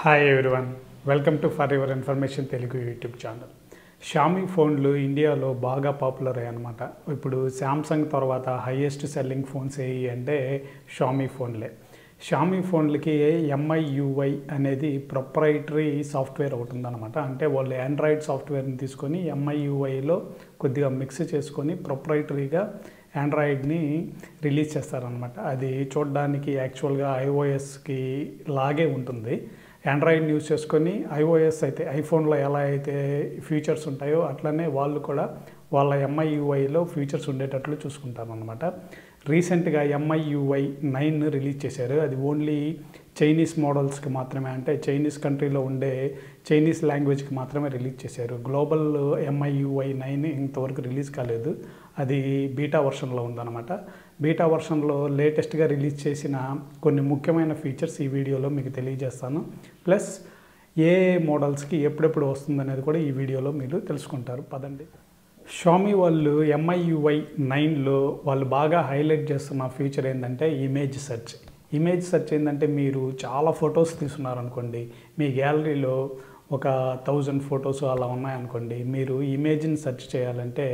Hi everyone, welcome to for your information Telugu YouTube channel. Xiaomi ఫోన్లు ఇండియాలో బాగా popular అయ్యాయి అన్నమాట. ఇప్పుడు శాంసంగ్ తర్వాత హైయెస్ట్ సెల్లింగ్ ఫోన్స్ ఏవి అంటే షామీ ఫోన్లే. షామీ ఫోన్లకి MIUI అనేది ప్రొప్రైటరీ సాఫ్ట్వేర్ ఒకటి ఉందన్నమాట. అంటే వాళ్ళు ఆండ్రాయిడ్ సాఫ్ట్వేర్ని తీసుకొని MIUIలో కొద్దిగా మిక్స్ చేసుకొని ప్రొప్రైటరీగా ఆండ్రాయిడ్ని రిలీజ్ చేస్తారనమాట. అది చూడడానికి యాక్చువల్గా ఐఓఎస్కి లాగే ఉంటుంది. ఆండ్రాయిడ్ని యూజ్ చేసుకొని ఐఓఎస్ అయితే ఐఫోన్లో ఎలా అయితే ఫీచర్స్ ఉంటాయో అట్లనే వాళ్ళు కూడా వాళ్ళ MIUIలో ఫీచర్స్ ఉండేటట్లు చూసుకుంటారనమాట. రీసెంట్గా MIUI 9 రిలీజ్ చేశారు. అది ఓన్లీ చైనీస్ మోడల్స్కి మాత్రమే, అంటే చైనీస్ కంట్రీలో ఉండే చైనీస్ లాంగ్వేజ్కి మాత్రమే రిలీజ్ చేశారు. గ్లోబల్ MIUI 9 ఇంతవరకు రిలీజ్ కాలేదు. అది బీటా వర్షన్లో ఉందన్నమాట. బీటా వర్షన్లో లేటెస్ట్గా రిలీజ్ చేసిన కొన్ని ముఖ్యమైన ఫీచర్స్ ఈ వీడియోలో మీకు తెలియజేస్తాను. ప్లస్ ఏ మోడల్స్కి ఎప్పుడెప్పుడు వస్తుందనేది కూడా ఈ వీడియోలో మీరు తెలుసుకుంటారు. పదండి. షామీ వాళ్ళు MIUI 9లో వాళ్ళు బాగా హైలైట్ చేస్తున్న ఫీచర్ ఏంటంటే ఇమేజ్ సెర్చ్. ఇమేజ్ సెర్చ్ ఏంటంటే మీరు చాలా ఫొటోస్ తీసుకున్నారనుకోండి, మీ గ్యాలరీలో ఒక 1000 ఫొటోస్ అలా ఉన్నాయనుకోండి, మీరు ఇమేజ్ని సెర్చ్ చేయాలంటే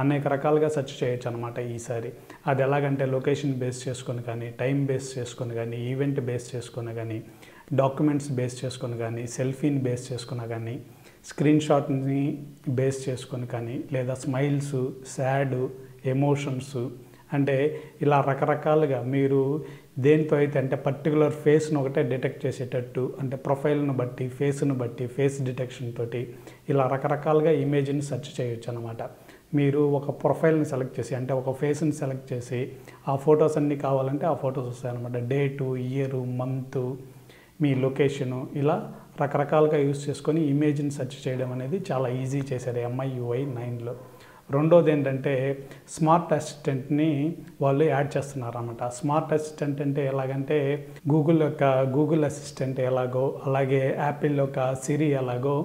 అనేక రకాలుగా సెర్చ్ చేయొచ్చు అనమాట. ఈసారి అది ఎలాగంటే లొకేషన్ బేస్ చేసుకొని కానీ, టైం బేస్ చేసుకొని కానీ, ఈవెంట్ బేస్ చేసుకొని కానీ, డాక్యుమెంట్స్ బేస్ చేసుకొని కానీ, సెల్ఫీని బేస్ చేసుకుని కానీ, స్క్రీన్ షాట్ని బేస్ చేసుకొని కానీ, లేదా స్మైల్స్, సాడ్, ఎమోషన్స్, అంటే ఇలా రకరకాలుగా మీరు దేంతో అయితే అంటే పర్టికులర్ ఫేస్ను ఒకటే డిటెక్ట్ చేసేటట్టు, అంటే ప్రొఫైల్ను బట్టి, ఫేస్ను బట్టి, ఫేస్ డిటెక్షన్ తోటి ఇలా రకరకాలుగా ఇమేజ్ని సెర్చ్ చేయొచ్చు అనమాట. మీరు ఒక ప్రొఫైల్ని సెలెక్ట్ చేసి, అంటే ఒక ఫేస్ని సెలెక్ట్ చేసి ఆ ఫొటోస్ అన్నీ కావాలంటే ఆ ఫొటోస్ వస్తాయన్నమాట. డేటు, ఇయరు, మంతు, మీ లొకేషను, ఇలా రకరకాలుగా యూస్ చేసుకొని ఇమేజ్ని సెర్చ్ చేయడం అనేది చాలా ఈజీ చేశారు MIUI 9లో. రెండోది ఏంటంటే స్మార్ట్ అసిస్టెంట్ని వాళ్ళు యాడ్ చేస్తున్నారు అన్నమాట. స్మార్ట్ అసిస్టెంట్ అంటే ఎలాగంటే గూగుల్ అసిస్టెంట్ ఎలాగో, అలాగే యాపిల్ యొక్క సిరి ఎలాగో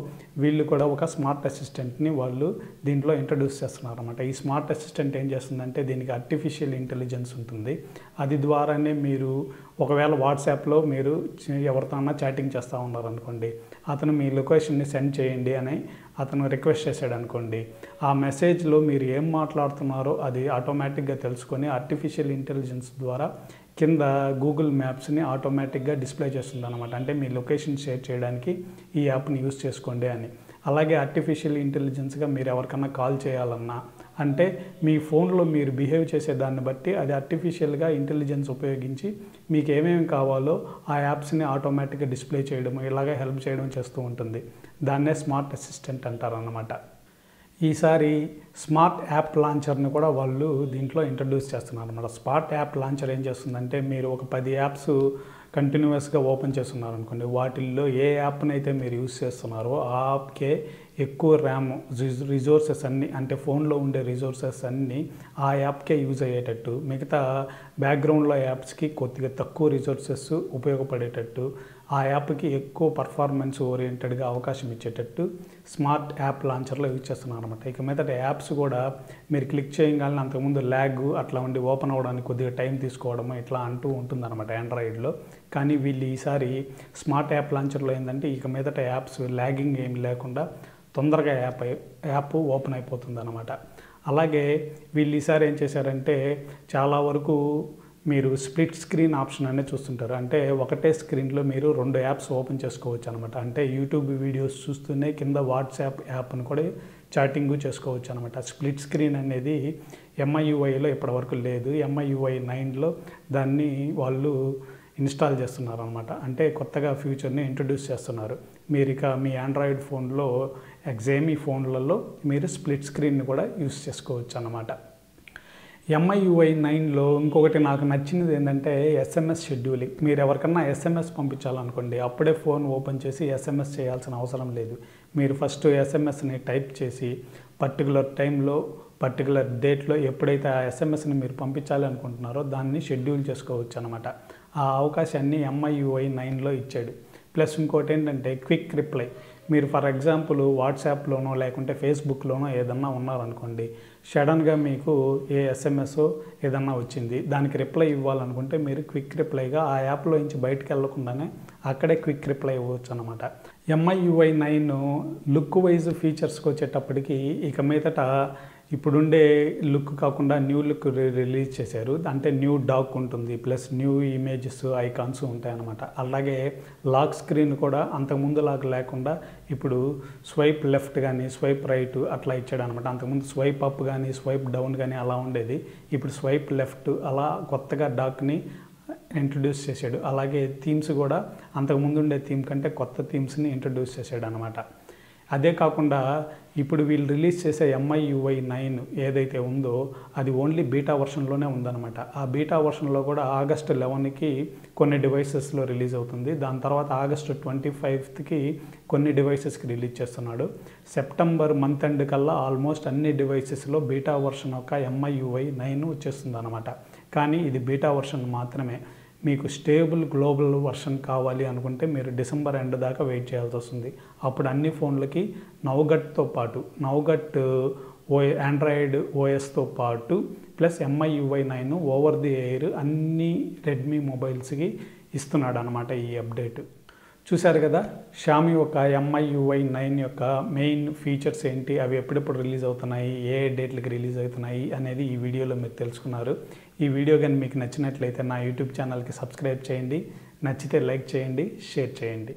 వీళ్ళు కూడా ఒక స్మార్ట్ అసిస్టెంట్ని వాళ్ళు దీంట్లో ఇంట్రడ్యూస్ చేస్తున్నారు అన్నమాట. ఈ స్మార్ట్ అసిస్టెంట్ ఏం చేస్తుందంటే దీనికి ఆర్టిఫిషియల్ ఇంటెలిజెన్స్ ఉంటుంది. అది ద్వారానే మీరు ఒకవేళ వాట్సాప్లో మీరు ఎవరితో చాటింగ్ చేస్తూ ఉన్నారనుకోండి, అతను మీ లొకేషన్ని సెండ్ చేయండి అని అతను రిక్వెస్ట్ చేశాడు అనుకోండి, ఆ మెసేజ్లో మీరు ఏం మాట్లాడుతున్నారో అది ఆటోమేటిక్గా తెలుసుకొని ఆర్టిఫిషియల్ ఇంటెలిజెన్స్ ద్వారా కింద గూగుల్ మ్యాప్స్ని ఆటోమేటిక్గా డిస్ప్లే చేస్తుంది అనమాట. అంటే మీ లొకేషన్ షేర్ చేయడానికి ఈ యాప్ని యూస్ చేసుకోండి అని. అలాగే ఆర్టిఫిషియల్ ఇంటెలిజెన్స్గా మీరు ఎవరికన్నా కాల్ చేయాలన్నా, అంటే మీ ఫోన్లో మీరు బిహేవ్ చేసే దాన్ని బట్టి అది ఆర్టిఫిషియల్గా ఇంటెలిజెన్స్ ఉపయోగించి మీకు ఏమేమి కావాలో ఆ యాప్స్ని ఆటోమేటిక్గా డిస్ప్లే చేయడం, ఇలాగే హెల్ప్ చేయడం చేస్తూ ఉంటుంది. దాన్నే స్మార్ట్ అసిస్టెంట్ అంటారన్నమాట. ఈసారి స్మార్ట్ యాప్ లాంచర్ని కూడా వాళ్ళు దీంట్లో ఇంట్రడ్యూస్ చేస్తున్నారు అన్నమాట. స్మార్ట్ యాప్ లాంచర్ ఏం చేస్తుందంటే మీరు ఒక 10 యాప్స్ కంటిన్యూస్గా ఓపెన్ చేస్తున్నారు అనుకోండి, వాటిల్లో ఏ యాప్ని అయితే మీరు యూస్ చేస్తున్నారో ఆ యాప్కే ఎక్కువ ర్యామ్ రిసోర్సెస్ అన్నీ, అంటే ఫోన్లో ఉండే రిసోర్సెస్ అన్నీ ఆ యాప్కే యూజ్ అయ్యేటట్టు, మిగతా బ్యాక్గ్రౌండ్లో యాప్స్కి కొద్దిగా తక్కువ రిసోర్సెస్ ఉపయోగపడేటట్టు, ఆ యాప్కి ఎక్కువ పర్ఫార్మెన్స్ ఓరియంటెడ్గా అవకాశం ఇచ్చేటట్టు స్మార్ట్ యాప్ లాంచర్లో యూజ్ చేస్తున్నారు అనమాట. ఇక మీదట యాప్స్ కూడా మీరు క్లిక్ చేయగానే అంతకుముందు ల్యాగ్ అట్లా ఉండి ఓపెన్ అవ్వడానికి కొద్దిగా టైం తీసుకోవడము ఇట్లా అంటూ ఉంటుందన్నమాట ఆండ్రాయిడ్లో. కానీ వీళ్ళు ఈసారి స్మార్ట్ యాప్ లాంచర్లో ఏంటంటే ఇక మీదట యాప్స్ ల్యాగింగ్ ఏమి లేకుండా తొందరగా యాప్ ఓపెన్ అయిపోతుంది అన్నమాట. అలాగే వీళ్ళు ఈసారి ఏం చేశారంటే చాలా వరకు మీరు స్ప్లిట్ స్క్రీన్ ఆప్షన్ అనేది చూస్తుంటారు. అంటే ఒకటే స్క్రీన్లో మీరు 2 యాప్స్ ఓపెన్ చేసుకోవచ్చు అనమాట. అంటే యూట్యూబ్ వీడియోస్ చూస్తూనే కింద వాట్సాప్ యాప్ను కూడా చాటింగ్ చేసుకోవచ్చు అనమాట. స్ప్లిట్ స్క్రీన్ అనేది MIUIలో ఇప్పటివరకు లేదు. MIUI 9లో దాన్ని వాళ్ళు ఇన్స్టాల్ చేస్తున్నారు అనమాట. అంటే కొత్తగా ఫ్యూచర్ని ఇంట్రడ్యూస్ చేస్తున్నారు. మీరు ఇక మీ ఆండ్రాయిడ్ ఫోన్లో ఎగ్జామీ ఫోన్లలో మీరు స్ప్లిట్ స్క్రీన్ని కూడా యూస్ చేసుకోవచ్చు అన్నమాట. MIUI 9లో ఇంకొకటి నాకు నచ్చినది ఏంటంటే SMS షెడ్యూలింగ్. మీరు ఎవరికన్నా SMS పంపించాలనుకోండి, అప్పుడే ఫోన్ ఓపెన్ చేసి SMS చేయాల్సిన అవసరం లేదు. మీరు ఫస్ట్ SMSని టైప్ చేసి పర్టికులర్ టైంలో, పర్టికులర్ డేట్లో ఎప్పుడైతే ఆ SMSని మీరు పంపించాలి అనుకుంటున్నారో దాన్ని షెడ్యూల్ చేసుకోవచ్చు అనమాట. ఆ అవకాశాన్ని MIUI 9లో ఇచ్చాడు. ప్లస్ ఇంకోటి ఏంటంటే క్విక్ రిప్లై. మీరు ఫర్ ఎగ్జాంపుల్ వాట్సాప్లోనో లేకుంటే ఫేస్బుక్లోనో ఏదన్నా ఉన్నారనుకోండి, సడన్గా మీకు ఏ ఎస్ఎంఎస్ ఏదన్నా వచ్చింది, దానికి రిప్లై ఇవ్వాలనుకుంటే మీరు క్విక్ రిప్లైగా ఆ యాప్లో నుంచి బయటకు వెళ్ళకుండానే అక్కడే క్విక్ రిప్లై ఇవ్వచ్చు అనమాట. MIUI 9 లుక్ వైజ్ ఫీచర్స్కి వచ్చేటప్పటికి ఇక మీదట ఇప్పుడుండే లుక్ కాకుండా న్యూ లుక్ రిలీజ్ చేశారు. అంటే న్యూ డాక్ ఉంటుంది, ప్లస్ న్యూ ఇమేజెస్ ఐకాన్స్ ఉంటాయన్నమాట. అలాగే లాక్ స్క్రీన్ కూడా అంతకుముందు లాగా లేకుండా ఇప్పుడు స్వైప్ లెఫ్ట్ కానీ స్వైప్ రైట్ అట్లా ఇచ్చాడు అనమాట. అంతకుముందు స్వైప్ అప్ కానీ స్వైప్ డౌన్ కానీ అలా ఉండేది. ఇప్పుడు స్వైప్ లెఫ్ట్ అలా కొత్తగా డాక్ని ఇంట్రడ్యూస్ చేశాడు. అలాగే థీమ్స్ కూడా అంతకుముందు ఉండే థీమ్ కంటే కొత్త థీమ్స్ని ఇంట్రడ్యూస్ చేశాడు అనమాట. అదే కాకుండా ఇప్పుడు వీళ్ళు రిలీజ్ చేసే MIUI 9 ఏదైతే ఉందో అది ఓన్లీ బీటా వర్షన్లోనే ఉందన్నమాట. ఆ బీటా వర్షన్లో కూడా ఆగస్టు 11కి కొన్ని డివైసెస్లో రిలీజ్ అవుతుంది. దాని తర్వాత ఆగస్టు 25కి కొన్ని డివైసెస్కి రిలీజ్ చేస్తున్నాడు. సెప్టెంబర్ మంత్ ఎండ్ కల్లా ఆల్మోస్ట్ అన్ని డివైసెస్లో బీటా వర్షన్ యొక్క MIUI 9 వచ్చేస్తుంది అనమాట. కానీ ఇది బీటా వర్షన్ మాత్రమే. మీకు స్టేబుల్ గ్లోబల్ వర్షన్ కావాలి అనుకుంటే మీరు డిసెంబర్ ఎండ్ దాకా వెయిట్ చేయాల్సి వస్తుంది. అప్పుడు అన్ని ఫోన్లకి నౌగట్తో పాటు నౌగట్ ఆండ్రాయిడ్ ఓఎస్తో పాటు plus MIUI 9 over the air అన్ని రెడ్మీ మొబైల్స్కి ఇస్తున్నాడు అనమాట ఈ అప్డేట్. చూశారు కదా, షామీ యొక్క MIUI 9 యొక్క మెయిన్ ఫీచర్స్ ఏంటి, అవి ఎప్పుడెప్పుడు రిలీజ్ అవుతున్నాయి, ఏ డేట్లకి రిలీజ్ అవుతున్నాయి అనేది ఈ వీడియోలో మీరు తెలుసుకున్నారు. ఈ వీడియో కానీ మీకు నచ్చినట్లయితే నా యూట్యూబ్ ఛానల్కి సబ్స్క్రైబ్ చేయండి, నచ్చితే లైక్ చేయండి, షేర్ చేయండి.